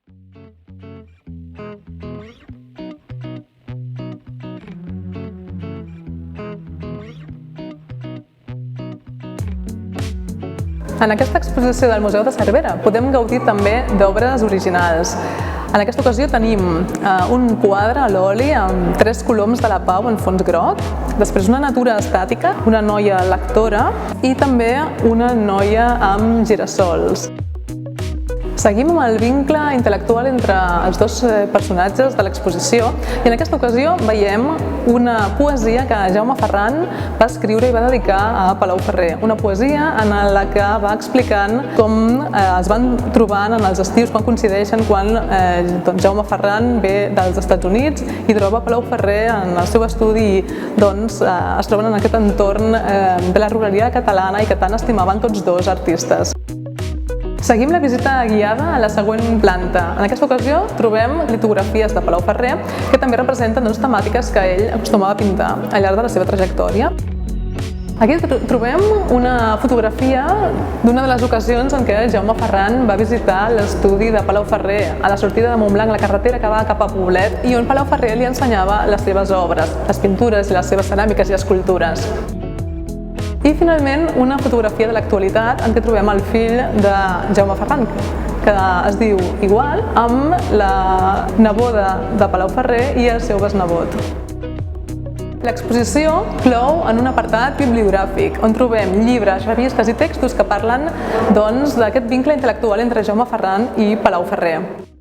En aquesta exposició del Museu de Cervera podem gaudir també d'obres originals. En aquesta ocasió tenim un quadre a l'oli amb 3 coloms de la Pau en fons groc, després una natura estàtica, una noia lectora i també una noia amb girassols. Seguim amb el vincle intel·lectual entre els dos personatges de l'exposició i en aquesta ocasió veiem una poesia que Jaume Ferran va escriure i va dedicar a Palau Ferrer. Una poesia en la que va explicant com es van trobant en els estius, quan coincideixen, quan Jaume Ferran ve dels Estats Units i troba Palau Ferrer en el seu estudi i es troben en aquest entorn de la ruralitat catalana i que tant estimaven tots dos artistes. Seguim la visita guiada a la següent planta. En aquesta ocasió trobem litografies de Palau Ferrer que també representen temàtiques que ell acostumava a pintar al llarg de la seva trajectòria. Aquí trobem una fotografia d'una de les ocasions en què Jaume Ferran va visitar l'estudi de Palau Ferrer a la sortida de Montblanc, la carretera que va cap a Poblet, i on Palau Ferrer li ensenyava les seves obres, les pintures, les seves ceràmiques i escultures. I finalment una fotografia de l'actualitat en què trobem el fill de Jaume Ferran, que es diu igual, amb la neboda de Palau Ferrer i el seu besnebot. L'exposició clou en un apartat bibliogràfic, on trobem llibres, revistes i textos que parlen d'aquest vincle intel·lectual entre Jaume Ferran i Palau Ferrer.